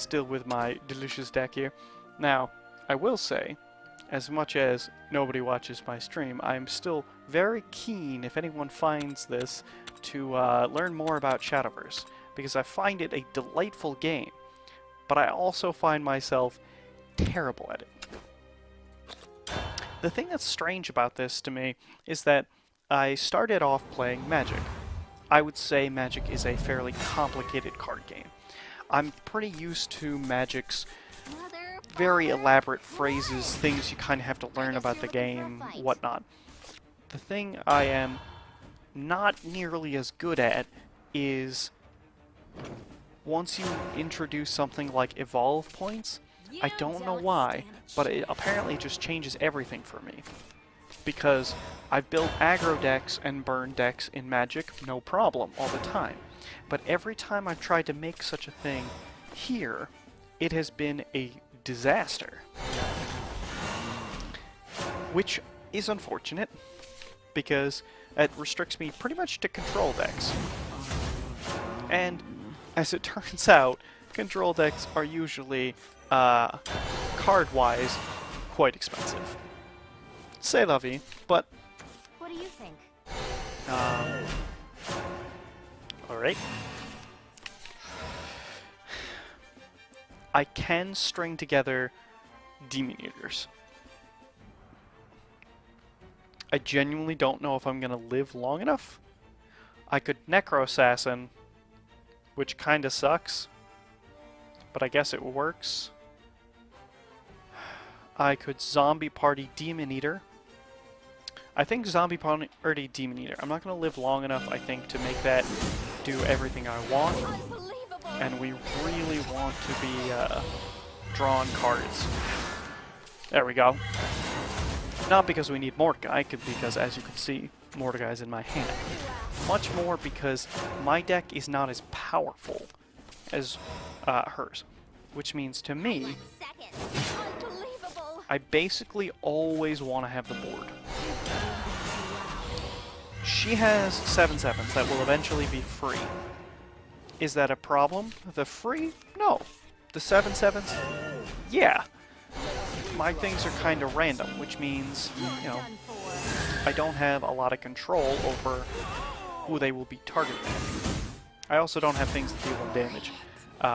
still with my delicious deck here. Now, I will say, as much as nobody watches my stream, I'm still very keen, if anyone finds this, to learn more about Shadowverse, because I find it a delightful game, but I also find myself terrible at it. The thing that's strange about this to me is that I started off playing Magic. I would say Magic is a fairly complicated card game. I'm pretty used to Magic's very elaborate phrases, things you kind of have to learn about the game, whatnot. The thing I am not nearly as good at is once you introduce something like evolve points, I don't know why, but it apparently just changes everything for me. Because I've built aggro decks and burn decks in Magic, no problem, all the time. But every time I've tried to make such a thing here, it has been a disaster. Which is unfortunate, because it restricts me pretty much to control decks. And as it turns out, control decks are usually, card-wise, quite expensive. C'est la vie, but... What do you think? Alright. I can string together Demon Eaters. I genuinely don't know if I'm gonna live long enough. I could Necro Assassin, which kinda sucks, but I guess it works. I could Zombie Party Demon Eater. I think Zombie Party Demon Eater. I'm not gonna live long enough, I think, to make that do everything I want. And we really want to be drawing cards. There we go. Not because we need Mordecai, because as you can see, Mordecai is in my hand. Much more because my deck is not as powerful as hers. Which means to me, I basically always want to have the board. She has 7/7s that will eventually be free. Is that a problem? The free? No. The 7/7s? Yeah. My things are kind of random, which means, you know, I don't have a lot of control over who they will be targeting. I also don't have things that deal 1 damage,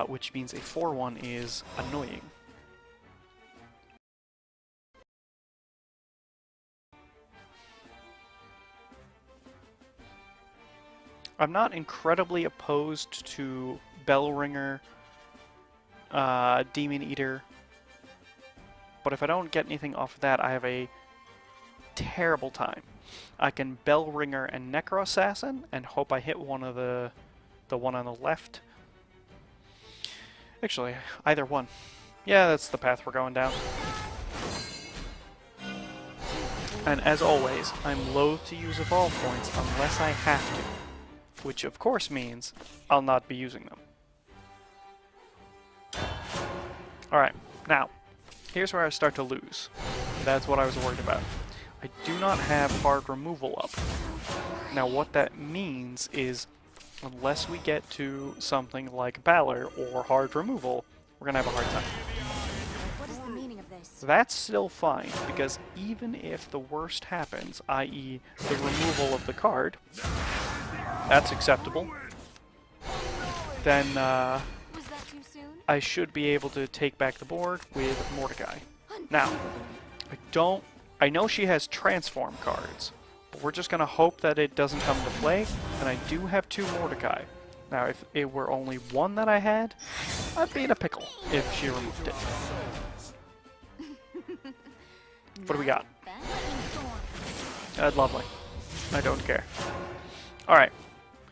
which means a 4/1 is annoying. I'm not incredibly opposed to Bellringer, Demon Eater, but if I don't get anything off of that, I have a terrible time. I can Bellringer and Necro Assassin and hope I hit one of the one on the left. Actually, either one. Yeah, that's the path we're going down. And as always, I'm loath to use evolve points unless I have to. Which of course means I'll not be using them. Alright, now, here's where I start to lose. That's what I was worried about. I do not have hard removal up. Now what that means is, unless we get to something like Valor or hard removal, we're gonna have a hard time. What is the meaning of this? That's still fine, because even if the worst happens, i.e. the removal of the card, that's acceptable, then I should be able to take back the board with Mordecai. Now, I know she has transform cards, but we're just gonna hope that it doesn't come into play, and I do have 2 Mordecai. Now, if it were only 1 that I had, I'd be in a pickle if she removed it. What do we got? Lovely. I don't care. Alright.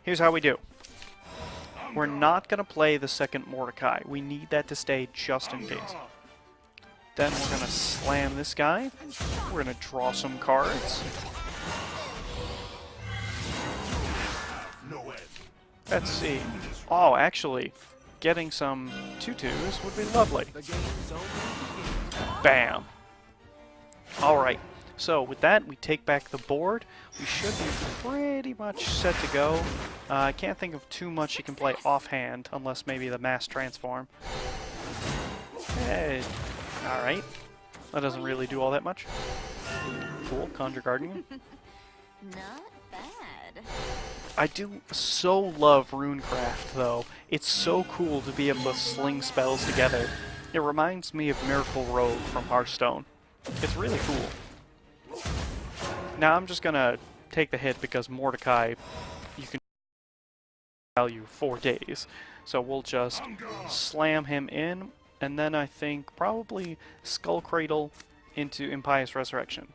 Here's how we do. We're not going to play the second Mordecai. We need that to stay just in case. Then we're going to slam this guy. We're going to draw some cards. Let's see. Oh, actually, getting some 2/2s would be lovely. Bam. Alright. So with that, we take back the board. We should be pretty much set to go. I can't think of too much you can play offhand, unless maybe the mass transform. Hey, alright. That doesn't really do all that much. Cool, Conjure Guardian. Not bad. I do so love Runecraft, though. It's so cool to be able to sling spells together. It reminds me of Miracle Rogue from Hearthstone. It's really cool. Now I'm just gonna take the hit because Mordecai, you can value 4 days. So we'll just slam him in, and then I think probably Skull Cradle into Impious Resurrection.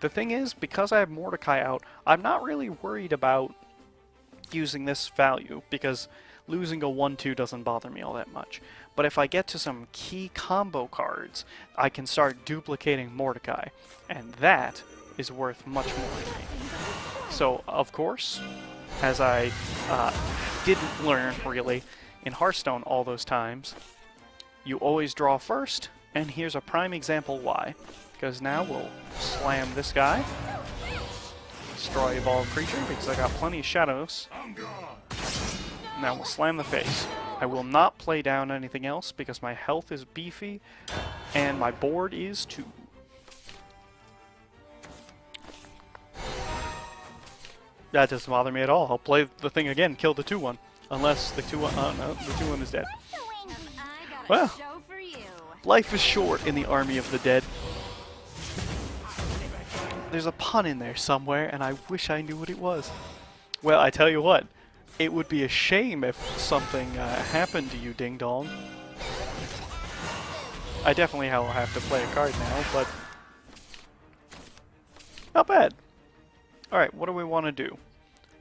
The thing is, because I have Mordecai out, I'm not really worried about using this value, because losing a 1-2 doesn't bother me all that much. But if I get to some key combo cards, I can start duplicating Mordecai, and that is worth much more to me. So, of course, as I didn't learn, really, in Hearthstone all those times, you always draw first, and here's a prime example why. Because now we'll slam this guy, destroy Evolved Creature, because I got plenty of shadows. Now we'll slam the face. I will not play down anything else, because my health is beefy, and my board is too. That doesn't bother me at all. I'll play the thing again, kill the 2-1. Unless the 2-1, no, the 2-1 is dead. Well, life is short in the army of the dead. There's a pun in there somewhere, and I wish I knew what it was. Well, I tell you what, it would be a shame if something happened to you, Ding Dong. I definitely will have to play a card now, but not bad. Alright, what do we want to do?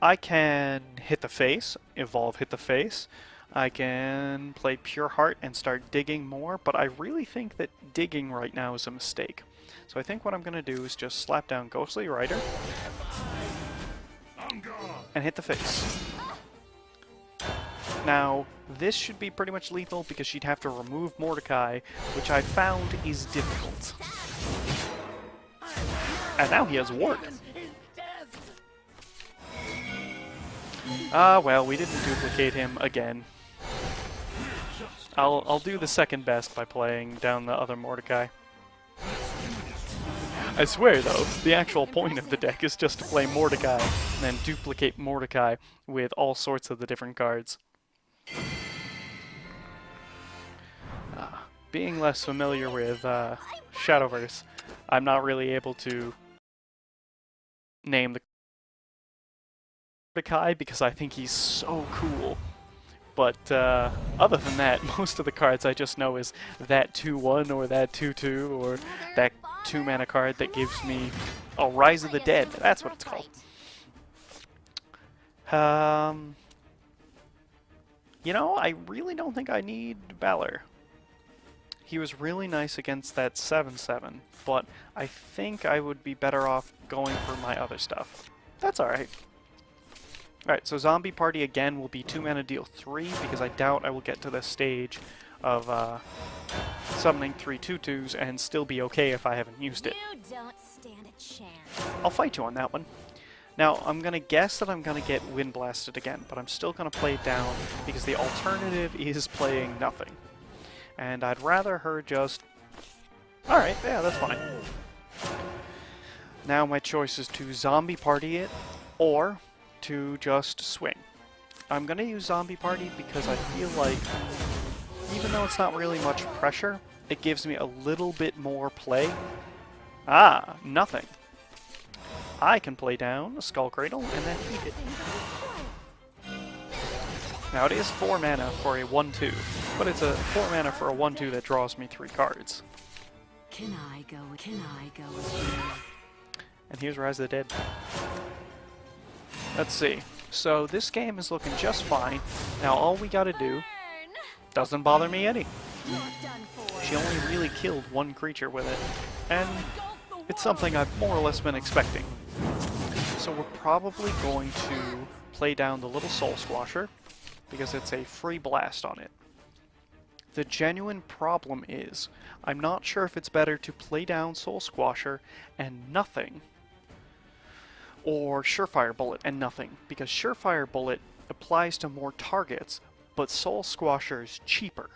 I can hit the face, evolve hit the face. I can play Pure Heart and start digging more, but I really think that digging right now is a mistake. So I think what I'm going to do is just slap down Ghostly Rider and hit the face. Now, this should be pretty much lethal because she'd have to remove Mordecai, which I found is difficult. And now he has Ward. Ah, well, we didn't duplicate him again. I'll do the second best by playing down the other Mordecai. I swear, though, the actual point of the deck is just to play Mordecai and then duplicate Mordecai with all sorts of the different cards. Being less familiar with Shadowverse, I'm not really able to name the Mordecai because I think he's so cool. But other than that, most of the cards I just know is that 2-1 or that 2-2 or that 2-mana card that gives me a Rise of the Dead. That's what it's called. You know, I really don't think I need Valor. He was really nice against that 7-7, but I think I would be better off going for my other stuff. That's alright. Alright, so Zombie Party again will be 2-mana deal 3, because I doubt I will get to this stage of summoning 3 2-2s and still be okay if I haven't used it. You don't stand a chance. I'll fight you on that one. Now, I'm going to guess that I'm going to get Wind Blasted again, but I'm still going to play it down because the alternative is playing nothing. And I'd rather her just... Alright, yeah, that's fine. Now my choice is to Zombie Party it, or to just swing. I'm going to use Zombie Party because I feel like, even though it's not really much pressure, it gives me a little bit more play. Ah, nothing. I can play down a Skull Cradle and then eat it. Now it is 4 mana for a 1-2, but it's a 4 mana for a 1-2 that draws me 3 cards. Can I go with you? And here's Rise of the Dead. Let's see. So this game is looking just fine. Now all we gotta do doesn't bother me any. She only really killed 1 creature with it, and it's something I've more or less been expecting. So we're probably going to play down the little Soul Squasher, because it's a free blast on it. The genuine problem is, I'm not sure if it's better to play down Soul Squasher and nothing, or Surefire Bullet and nothing, because Surefire Bullet applies to more targets, but Soul Squasher is cheaper.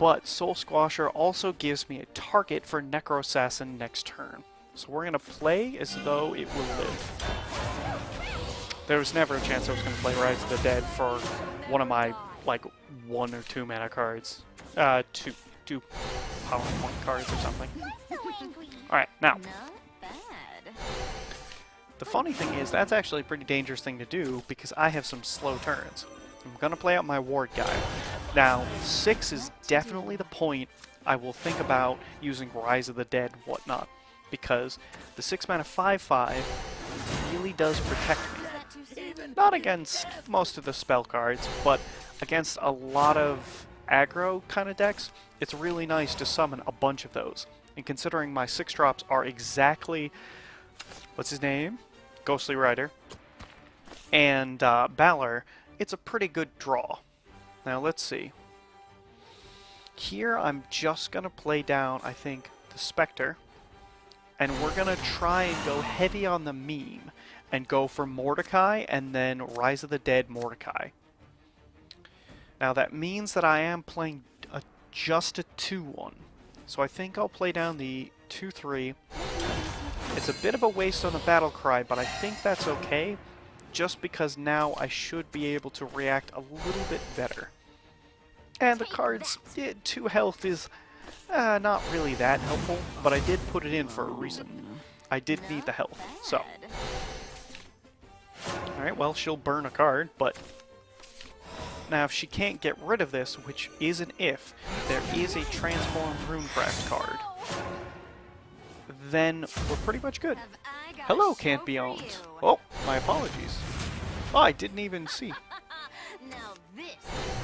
but Soul Squasher also gives me a target for Necro Assassin next turn. So we're going to play as though it will live. There was never a chance I was going to play Rise of the Dead for one of my, like, 1 or 2 mana cards. Two power point cards or something. Alright, now. The funny thing is, that's actually a pretty dangerous thing to do because I have some slow turns. I'm going to play out my ward guy. Now, 6 is definitely the point I will think about using Rise of the Dead and whatnot, because the 6 mana 5/5 really does protect me. Not against most of the spell cards, but against a lot of aggro kind of decks, it's really nice to summon a bunch of those. And considering my 6 drops are exactly, what's his name? Ghostly Rider, and Balor, it's a pretty good draw. Now let's see. Here I'm just going to play down, I think, the Spectre, and we're going to try and go heavy on the meme, and go for Mordecai, and then Rise of the Dead Mordecai. Now that means that I am playing just a 2/1, so I think I'll play down the 2/3. It's a bit of a waste on the battle cry, but I think that's okay, just because now I should be able to react a little bit better. And the card's 2 health is not really that helpful, but I did put it in for a reason. I did need the health, so. Alright, well, she'll burn a card, but now if she can't get rid of this, which is an if, there is a Transform Runecraft card. Then we're pretty much good. Hello, Can't Be Owned. Oh, my apologies. Oh, I didn't even see. In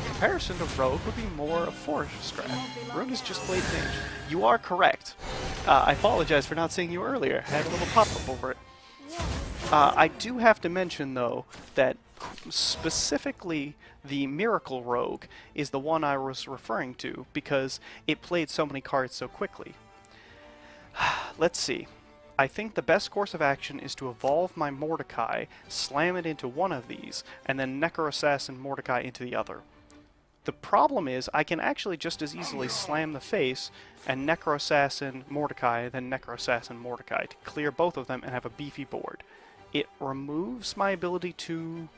comparison to Rogue would be more a Forest Strat. Rune is just Blade Mage. You are correct. I apologize for not seeing you earlier. I had a little pop-up over it. I do have to mention, though, that specifically the Miracle Rogue is the one I was referring to because it played so many cards so quickly. Let's see. I think the best course of action is to evolve my Mordecai, slam it into one of these, and then Necro Assassin Mordecai into the other. The problem is I can actually just as easily slam the face and Necro Assassin Mordecai than Necro Assassin Mordecai to clear both of them and have a beefy board. It removes my ability to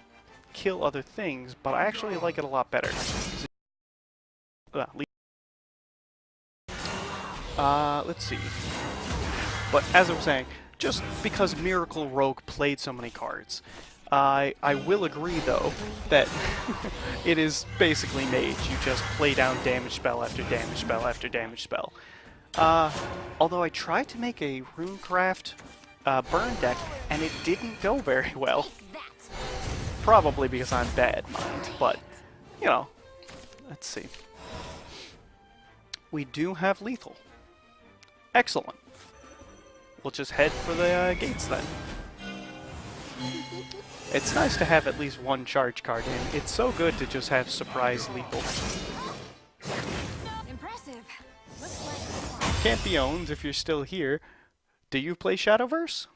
kill other things, but I actually like it a lot better. Let's see. But as I was saying, just because Miracle Rogue played so many cards, I will agree, though, that it is basically Mage. You just play down damage spell after damage spell after damage spell. Although I tried to make a Runecraft burn deck, and it didn't go very well. Probably because I'm bad, mind, but, you know, let's see. We do have lethal. Excellent. We'll just head for the gates then. It's nice to have at least one charge card in. It's so good to just have surprise lethal. Impressive. Can't Be Owned if you're still here. Do you play Shadowverse?